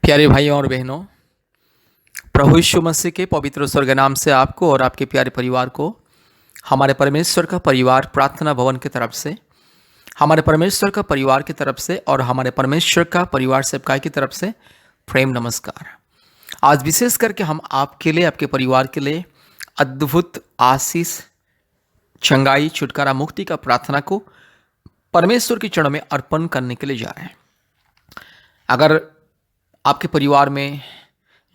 प्यारे भाइयों और बहनों, प्रभु यीशु मसीह के पवित्र स्वर्ग नाम से आपको और आपके प्यारे परिवार को हमारे परमेश्वर का परिवार प्रार्थना भवन की तरफ से, हमारे परमेश्वर का परिवार की तरफ से और हमारे परमेश्वर का परिवार सेवकाई की तरफ से प्रेम नमस्कार। आज विशेष करके हम आपके लिए, आपके परिवार के लिए अद्भुत आशीष, चंगाई, छुटकारा, मुक्ति का प्रार्थना को परमेश्वर के चरणों में अर्पण करने के लिए जा रहे हैं। अगर आपके परिवार में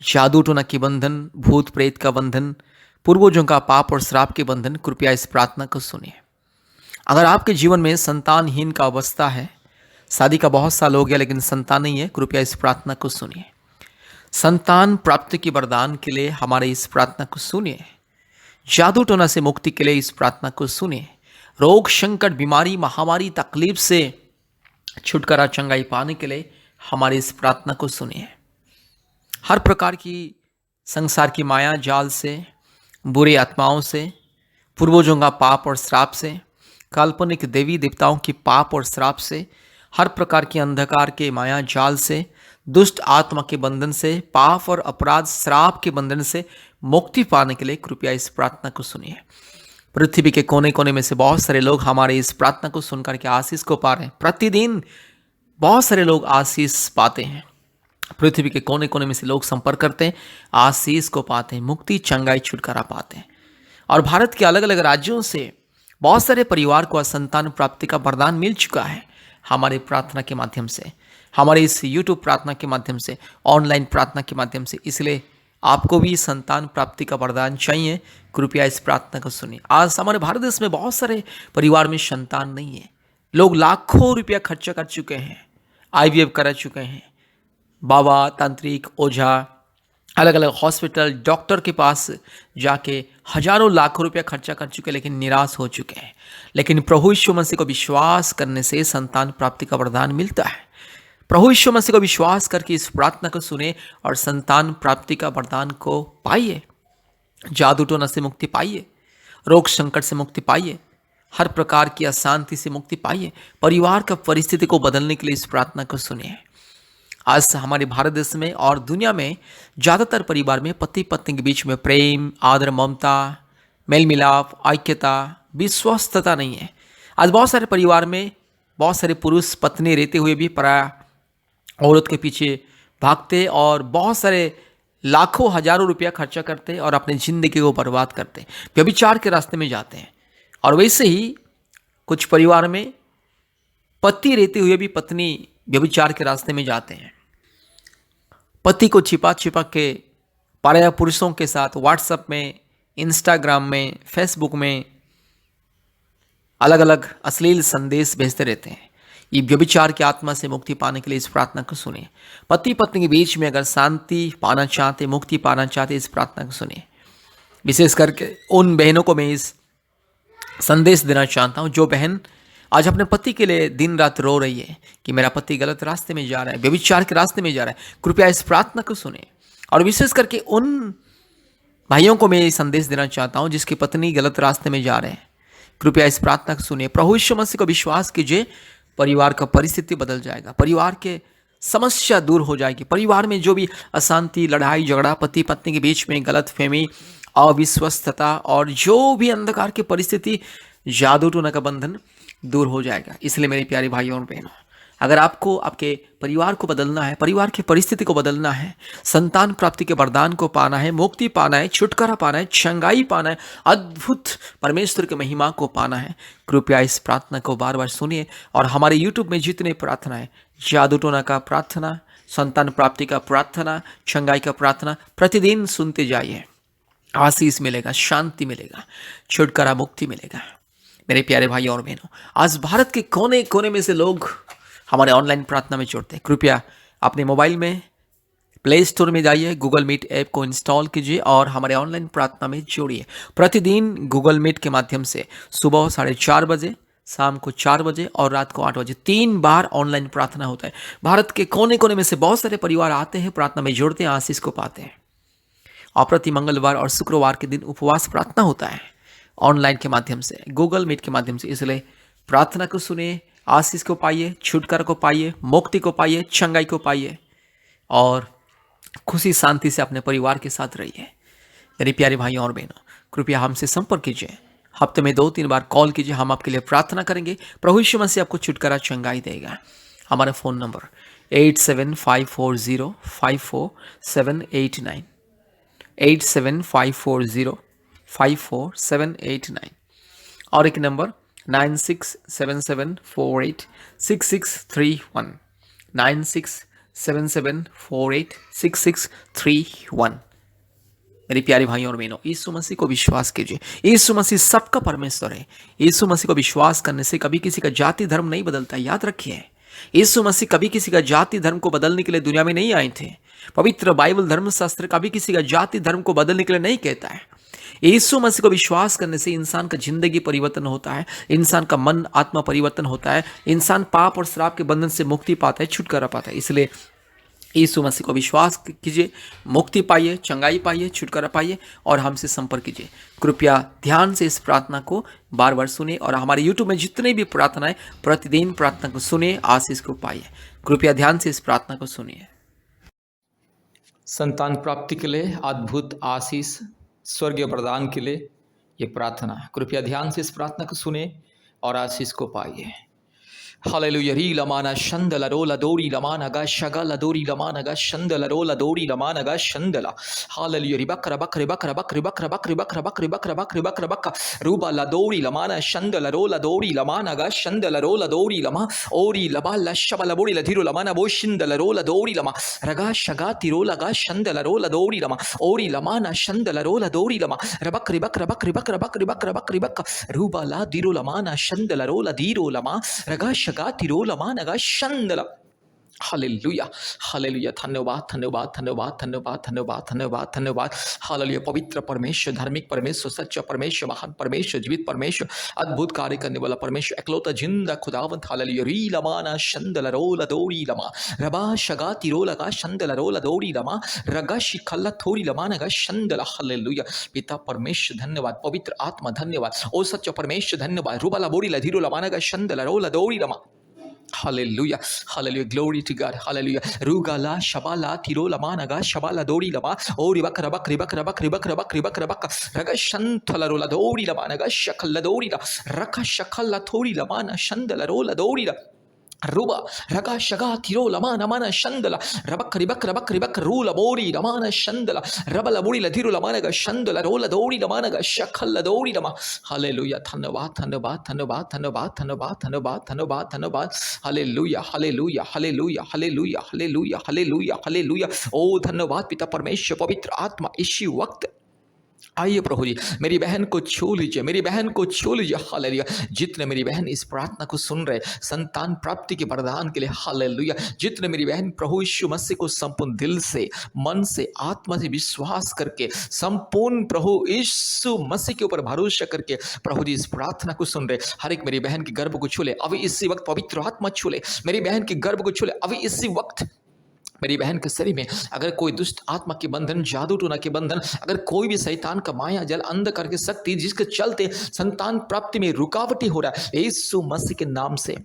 जादू टोना के बंधन, भूत प्रेत का बंधन, पूर्वजों का पाप और श्राप के बंधन, कृपया इस प्रार्थना को सुनिए। अगर आपके जीवन में संतानहीन का अवस्था है, शादी का बहुत साल हो गया लेकिन संतान नहीं है, कृपया इस प्रार्थना को सुनिए। संतान प्राप्ति की वरदान के लिए हमारे इस प्रार्थना को सुनिए। जादू टोना से मुक्ति के लिए इस प्रार्थना को सुनिए। रोग, संकट, बीमारी, महामारी, तकलीफ से छुटकारा, चंगाई पाने के लिए हमारी इस प्रार्थना को सुनिए। हर प्रकार की संसार की माया जाल से, बुरी आत्माओं से, पूर्वजों का पाप और श्राप से, काल्पनिक देवी देवताओं की पाप और श्राप से, हर प्रकार के अंधकार के माया जाल से, दुष्ट आत्मा के बंधन से, पाप और अपराध श्राप के बंधन से मुक्ति पाने के लिए कृपया इस प्रार्थना को सुनिए। पृथ्वी के कोने कोने में से बहुत सारे लोग हमारे इस प्रार्थना को सुनकर के आशीष को पा रहे हैं। प्रतिदिन बहुत सारे लोग आशीष पाते हैं। पृथ्वी के कोने कोने में से लोग संपर्क करते हैं, आशीष को पाते हैं, मुक्ति, चंगाई, छुटकारा पाते हैं। और भारत के अलग अलग राज्यों से बहुत सारे परिवार को संतान प्राप्ति का वरदान मिल चुका है हमारे प्रार्थना के माध्यम से, हमारे इस YouTube प्रार्थना के माध्यम से, ऑनलाइन प्रार्थना के माध्यम से। इसलिए आपको भी संतान प्राप्ति का वरदान चाहिए, कृपया इस प्रार्थना को सुनिए। आज हमारे भारत देश में बहुत सारे परिवार में संतान नहीं है। लोग लाखों रुपया खर्चा कर चुके हैं, IVF करा चुके हैं, बाबा, तांत्रिक, ओझा, अलग अलग हॉस्पिटल, डॉक्टर के पास जाके हजारों लाखों रुपया खर्चा कर चुके, लेकिन निराश हो चुके हैं। लेकिन प्रभु यीशु मसीह को विश्वास करने से संतान प्राप्ति का वरदान मिलता है। प्रभु यीशु मसीह को विश्वास करके इस प्रार्थना को सुने और संतान प्राप्ति का वरदान को पाइए। जादू टोना से मुक्ति पाइए, रोग संकट से मुक्ति पाइए, हर प्रकार की अशांति से मुक्ति पाइए। परिवार का परिस्थिति को बदलने के लिए इस प्रार्थना को सुनिए। आज हमारे भारत देश में और दुनिया में ज़्यादातर परिवार में पति पत्नी के बीच में प्रेम, आदर, ममता, मेल मिलाप, ऐक्यता, विश्वस्तता नहीं है। आज बहुत सारे परिवार में बहुत सारे पुरुष पत्नी रहते हुए भी पराया औरत के पीछे भागते और बहुत सारे लाखों हजारों रुपया खर्चा करते और अपनी जिंदगी को बर्बाद करते, व्यभिचार के रास्ते में जाते हैं। और वैसे ही कुछ परिवार में पति रहते हुए भी पत्नी व्यभिचार के रास्ते में जाते हैं। पति को छिपा छिपा के पराया पुरुषों के साथ व्हाट्सएप में, इंस्टाग्राम में, फेसबुक में अलग अलग अश्लील संदेश भेजते रहते हैं। ये व्यभिचार की आत्मा से मुक्ति पाने के लिए इस प्रार्थना को सुनिए। पति पत्नी के बीच में अगर शांति पाना चाहते, मुक्ति पाना चाहते, इस प्रार्थना को सुनिए। विशेष करके उन बहनों को मैं इस संदेश देना चाहता हूँ जो बहन आज अपने पति के लिए दिन रात रो रही है कि मेरा पति गलत रास्ते में जा रहा है, व्यभिचार के रास्ते में जा रहा है। कृपया इस प्रार्थना को सुने। और विशेष करके उन भाइयों को मैं ये संदेश देना चाहता हूँ जिसकी पत्नी गलत रास्ते में जा रहे हैं, कृपया इस प्रार्थना को सुनिए। प्रभु यीशु मसीह को विश्वास कीजिए, परिवार का परिस्थिति बदल जाएगा, परिवार के समस्या दूर हो जाएगी। परिवार में जो भी अशांति, लड़ाई झगड़ा, पति पत्नी के बीच में गलतफहमी, अविश्वस्तता और जो भी अंधकार की परिस्थिति, जादू टोना का बंधन दूर हो जाएगा। इसलिए मेरे प्यारे भाइयों और बहनों, अगर आपको आपके परिवार को बदलना है, परिवार की परिस्थिति को बदलना है, संतान प्राप्ति के वरदान को पाना है, मुक्ति पाना है, छुटकारा पाना है, चंगाई पाना है, अद्भुत परमेश्वर की महिमा को पाना है, कृपया इस प्रार्थना को बार बार सुनिए। और हमारे YouTube में जितने प्रार्थना है, जादू टोना का प्रार्थना, संतान प्राप्ति का प्रार्थना, चंगाई का प्रार्थना, प्रतिदिन सुनते जाइए। आशीष मिलेगा, शांति मिलेगा, छुटकारा, मुक्ति मिलेगा। मेरे प्यारे भाई और बहनों, आज भारत के कोने कोने में से लोग हमारे ऑनलाइन प्रार्थना में जुड़ते हैं। कृपया अपने मोबाइल में प्ले स्टोर में जाइए, गूगल मीट ऐप को इंस्टॉल कीजिए और हमारे ऑनलाइन प्रार्थना में जोड़िए। प्रतिदिन गूगल मीट के माध्यम से सुबह 4:30 बजे, शाम को 4 बजे और रात को 8 बजे 3 बार ऑनलाइन प्रार्थना होता है। भारत के कोने कोने में से बहुत सारे परिवार आते हैं, प्रार्थना में जुड़ते हैं, आशीष को पाते हैं। और प्रति मंगलवार और शुक्रवार के दिन उपवास प्रार्थना होता है ऑनलाइन के माध्यम से, गूगल मीट के माध्यम से। इसलिए प्रार्थना को सुनिए, आशीष को पाइए, छुटकारा को पाइए, मुक्ति को पाइए, चंगाई को पाइए और खुशी शांति से अपने परिवार के साथ रहिए। मेरे प्यारे भाइयों और बहनों, कृपया हमसे संपर्क कीजिए। हफ्ते में 2-3 बार कॉल कीजिए, हम आपके लिए प्रार्थना करेंगे। प्रभु यीशु मसीह आपको छुटकारा चंगाई देगा। हमारा फ़ोन नंबर 8754054789, 8754054789, और एक नंबर 9677486631, 9677486631। मेरे प्यारे भाइयों और बहनों, यीशु मसीह को विश्वास कीजिए। यीशु मसीह सबका परमेश्वर है। यीशु मसीह को विश्वास करने से कभी किसी का जाति धर्म नहीं बदलता, याद रखिए। यीशु मसीह कभी किसी का जाति धर्म को बदलने के लिए दुनिया में नहीं आए थे। पवित्र बाइबल धर्मशास्त्र कभी किसी का जाति धर्म को बदलने के लिए नहीं कहता है। यीशु मसीह को विश्वास करने से इंसान का जिंदगी परिवर्तन होता है, इंसान का मन आत्मा परिवर्तन होता है, इंसान पाप और श्राप के बंधन से मुक्ति पाता है, छुटकारा पाता है। इसलिए यीशु मसीह को विश्वास कीजिए, मुक्ति पाइए, चंगाई पाइए, छुटकारा पाइए और हमसे संपर्क कीजिए। कृपया ध्यान से इस प्रार्थना को बार बार सुने और हमारे YouTube में जितने भी प्रार्थनाएं प्रतिदिन प्रार्थना को सुने, आशीष को पाइए। कृपया ध्यान से इस प्रार्थना को सुनिए। संतान प्राप्ति के लिए अद्भुत आशीष, स्वर्गीय वरदान के लिए ये प्रार्थना, कृपया ध्यान से इस प्रार्थना को सुने और आशीष को पाइए। Hallelujah. Ri lamana shandala rola dori lamana ga shagala dori lamana ga shandala rola dori lamana ga shandala. Hallelujah. Ribakra bakri bakra bakri bakra bakri bakra bakri bakra bakri bakra bakra ruba la dori lamana shandala rola dori lamana ga shandala rola dori lama ori labala shabala bori la dhiru lamana bo shindala rola dori lama raga shagati rola ga shandala rola dori lama ori lamana shandala rola dori lama rabakri bakra bakri bakra bakri bakra bakri bakra ruba la dhiru lamana shandala rola dhiru lama raga शंदला। Hallelujah, hallelujah. धन्यवाद, धन्यवाद, धन्यवाद, धन्यवाद, धन्यवाद, धन्यवाद, धन्यवाद। Hallelujah. पवित्र परमेश्वर, धार्मिक परमेश्वर, सच्चा परमेश्वर, महान परमेश्वर, जीवित परमेश्वर, अद्भुत कार्य करने वाला परमेश्वर, एकलौता जिंदा खुदावंत। हालेलुया। री लमाना शंदला रोला दौड़ी लमा रबा शगा तिरोला का शंदला रोला दौड़ी लमा रगा शिखल्ला थोड़ी लमाना का शंदला। हालेलुया। पिता परमेश्वर धन्यवाद, पवित्र आत्मा धन्यवाद, ओ सच्चा परमेश्वर धन्यवाद। रुबाला बोड़ी ला धीरो लमाना का शंदला रोला दौड़ी लमा। Hallelujah, hallelujah, glory to God, hallelujah. Rugala shabala tiro lama naga shabala dori lama ori bakra bakri bakra bakri bakra bakri bakra bakra raga shantala rola dori lama naga shakala dori la raka shakala thori lama na shandala rola dori la Ruba, Raga Shaga, Tiro, Lamana, Mana, Shandala, Rabakri Bakra Bakri Bakra, Rula, Bori, Lamana, Shandala, Rabala Bori, La Tiro, Lamanaga, Shandala, Rola, Dori, Lamanaga, Shakala, Dori, Lama. Hallelujah, Thanabat, Thanabat, Thanabat, Thanabat, Thanabat, Thanabat, Thanabat, Thanabat. Hallelujah, Hallelujah, Hallelujah, Hallelujah, Hallelujah, Hallelujah, Hallelujah. Oh, धन्यवाद पिता परमेश्वर, पवित्र आत्मा, इसी वक्त आइए प्रभु जी, मेरी बहन को छू लीजिए, मेरी बहन को छू लीजिए। हालेलुया। जितने मेरी बहन इस प्रार्थना को सुन रहे संतान प्राप्ति के वरदान के लिए, हालेलुया। जितने मेरी बहन प्रभु यीशु मसीह को संपूर्ण दिल से, मन से, आत्मा से विश्वास करके, संपूर्ण प्रभु यीशु मसीह के ऊपर भरोसा करके प्रभु जी इस प्रार्थना को सुन रहे, हर एक मेरी बहन के गर्भ को छू ले अभी इसी वक्त। पवित्र आत्मा छू ले मेरी बहन के गर्भ को, छू ले अभी इसी वक्त। मेरी बहन के शरीर में अगर कोई दुष्ट आत्मा के बंधन, जादू टोना के बंधन, अगर कोई भी शैतान का माया जल, अंधकार की शक्ति जिसके चलते संतान प्राप्ति में रुकावटी हो रहा है, यीशु मसीह के नाम से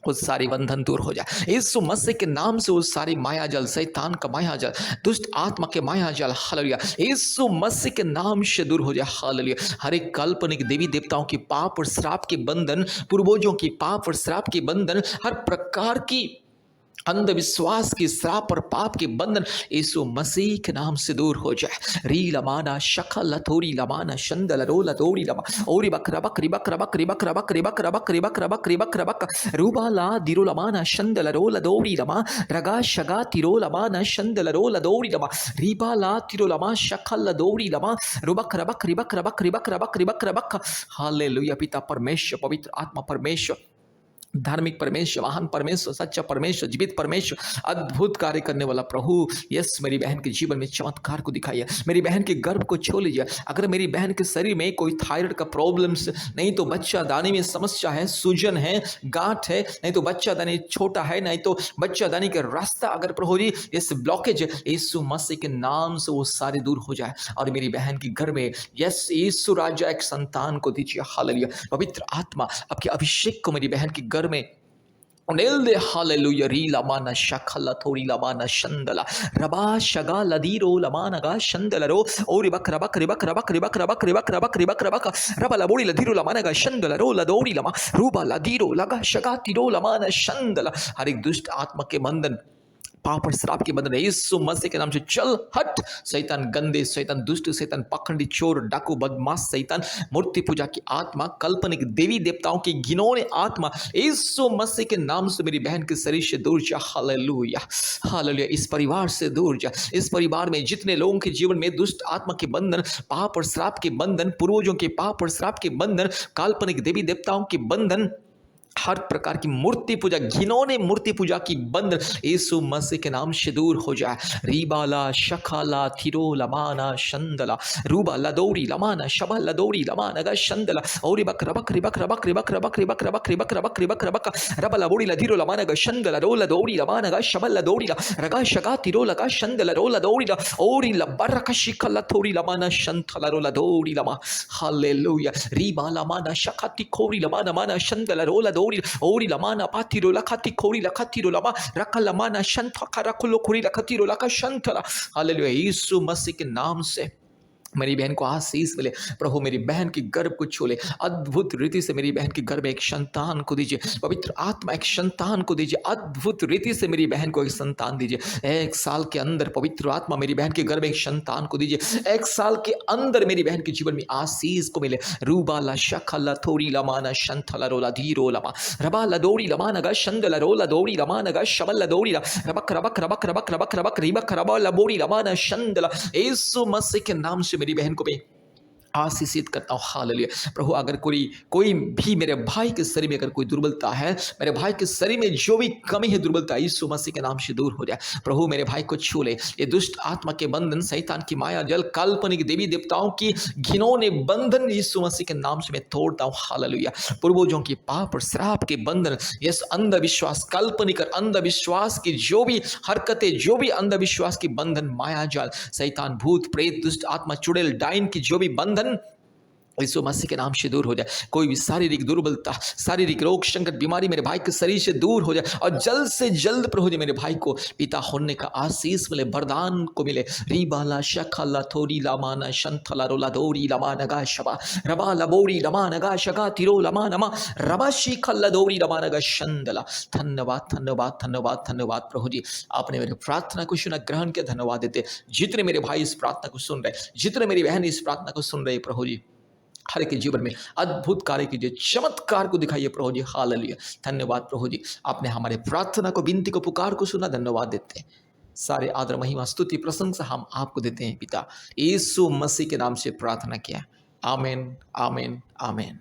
वो सारी बंधन दूर हो जाए। यीशु मसीह के नाम से वो सारी माया जल, शैतान का माया जल, दुष्ट आत्मा के माया जल, हालेलुया, यीशु मसीह के नाम से दूर हो जाए। हालेलुया। हर एक काल्पनिक देवी देवताओं की पाप और श्राप के बंधन, पूर्वजों की पाप और श्राप के बंधन, हर प्रकार की अंधविश्वास की श्राप और पाप के बंधन यीशु मसीह के नाम से दूर हो जाए। री लमाना शखल थोरी लमाना शंदल रोला दौड़ी लमा ओरी बकरा बकरी बकरा बकरी बकरा बकरी बकरा बकरी बकरा बकरी बकरा बक रूबाला दिरो लमाना शंदल रोला दौड़ी लमा रगा शगा तिरो लमाना शंदल रोला दौड़ी लमा रीबाला तिरो लमा शखल दौड़ी लमा रुबकरा बकरी बकरा बकरी बकरा बकरी बकरा बक। हालेलुया। पिता परमेश्वर, पवित्र आत्मा परमेश्वर, धार्मिक परमेश्वर, महान परमेश्वर, सच्चा परमेश्वर, जीवित परमेश्वर, अद्भुत कार्य करने वाला प्रभु, यस मेरी बहन के जीवन में चमत्कार को दिखाइए। मेरी बहन के गर्भ को छू लीजिए। अगर मेरी बहन के शरीर में कोई थायराइड का प्रॉब्लम्स, नहीं तो बच्चा दानी में समस्या है, सूजन है, गांठ है, नहीं तो बच्चा दानी छोटा है, नहीं तो बच्चा दानी का रास्ता अगर प्रभु जी इस ब्लॉकेज यीशु मसीह के नाम से वो सारे दूर हो जाए और मेरी बहन के घर में यस यीशु राजा एक संतान को दीजिए। हालेलुया। पवित्र आत्मा आपके अभिषेक को मेरी बहन के घर में Onelde hallelujah ri lamana shakhala thori lamana shandala raba shaga ladiro lamana ga shandala ro ori bakra bakri bakra bakri bakra bakri bakra bakri bakra bakra raba labori ladiro lamana ga shandala ro ladori lama ruba ladiro laga shaga tiro lamana shandala हर एक दुष्ट आत्मा के बंधन पाप और श्राप के बंधन यीशु मसीह के नाम से चल हट। शैतान गंदे, शैतान दुष्ट, शैतान पाखंडी, चोर, डाकू, बदमाश, शैतान मूर्ति पूजा की आत्मा, काल्पनिक देवी देवताओं की घिनौनी आत्मा यीशु मसीह के नाम से मेरी बहन के शरीर से दूर जा। Hallelujah hallelujah. इस परिवार से दूर जा। इस परिवार में जितने लोगों के जीवन में दुष्ट आत्मा के बंधन, पाप और श्राप के बंधन, पूर्वजों के पाप और श्राप के बंधन, काल्पनिक देवी देवताओं के बंधन, हर प्रकार की मूर्ति पूजा, घिनौने मूर्ति पूजा की बंधन यीशु मसीह के नाम से दूर हो जाए। रीबाला शखाला थिरो लमाना शंदला रूबा लदौरी लमाना शबा लदौरी लमाना गा शंदला औरी बक रबक रिबक रबक रिबक रबक रिबक रबक रिबक रबक रिबक रबक रबा लबोरी लधिरो लमाना गा शंदला रो लदौरी लमाना गा शबा लदौरी रगा शगा तिरो लगा शंदला रो लदौरी औरी लबरका शिखला थोरी लमाना शंथला रो लदौरी लमा। हालेलुया। रीबा लमाना शखाति खोरी लमाना माना शंदला रो लदौरी ओरी लमाना पातिरो लखाती खोरी लखातीरो लमा रका लमाना शंथ खरा खुलो खोरी लखातीरो लका शंथला। हालेलुया। यीशु मसीह के नाम से मेरी बहन को आशीष मिले। प्रभु मेरी बहन की गर्भ को छू ले, अद्भुत रीति से मेरी बहन की गर्भ में एक संतान को दीजिए। पवित्र आत्मा एक संतान को दीजिए, अद्भुत रीति से मेरी बहन को एक संतान दीजिए। 1 साल के अंदर पवित्र आत्मा मेरी बहन के गर्भ में एक संतान को दीजिए। 1 साल के अंदर मेरी बहन के जीवन में आशीष को मिले। रूबाला शखला थोरी लमाना शंथला रोला धीरो लमा रबाला दौड़ी लमाना गा शंदला रोला दौड़ी लमाना गा शबला दौड़ी रबक रबक रबक रबक रबक रबक रिबक रबाला बोड़ी लमाना शंदला। यीशु मसीह के नाम से मेरी बहन को भी आशीषित करता हूँ। हालेलुया। प्रभु अगर कोई भी मेरे भाई के शरीर में अगर कोई दुर्बलता है, मेरे भाई के शरीर में जो भी कमी है, दुर्बलता यीशु मसीह के नाम से दूर हो जाए। प्रभु मेरे भाई को छू ले। ये दुष्ट आत्मा के बंधन, शैतान की माया जल, काल्पनिक देवी देवताओं की घिनौने बंधन यीशु मसीह के नाम से मैं तोड़ता हूँ। हालेलुया। पूर्वजों की पाप और श्राप के बंधन, यस अंधविश्वास, काल्पनिक और अंधविश्वास की जो भी हरकतें, जो भी अंधविश्वास की बंधन, माया जाल, शैतान, भूत, प्रेत, दुष्ट आत्मा, चुड़ैल, डाइन की जो भी बंधन यीशु मसीह के नाम से दूर हो जाए। कोई भी शारीरिक दुर्बलता, शारीरिक रोग, संकट, बीमारी मेरे भाई के शरीर से दूर हो जाए और जल्द से जल्द प्रभु जी मेरे भाई को पिता होने का आशीष मिले, वरदान को मिले। रीबाला शखला थोरी लमाना शंथला रोला दौरी लमाना गा शबा रबा लबोरी लमाना गा शगा तिरो लमाना मा रबा शिखला दौरी लमाना गा शंदला। धन्यवाद धन्यवाद धन्यवाद धन्यवाद प्रभु जी, आपने मेरे प्रार्थना को सुना, ग्रहण किया। धन्यवाद देते जितने मेरे भाई इस प्रार्थना को सुन रहे, जितने मेरी बहन इस प्रार्थना को सुन रहे, प्रभु जी हर एक के जीवन में अद्भुत कार्य कीजिए, चमत्कार को दिखाइए प्रभु जी। हालेलुया। धन्यवाद प्रभु जी, आपने हमारे प्रार्थना को, विनती को, पुकार को सुना। धन्यवाद देते हैं। सारे आदर, महिमा, स्तुति, प्रशंसा हम आपको देते हैं पिता। यीशु मसीह के नाम से प्रार्थना किया। आमीन आमीन आमीन।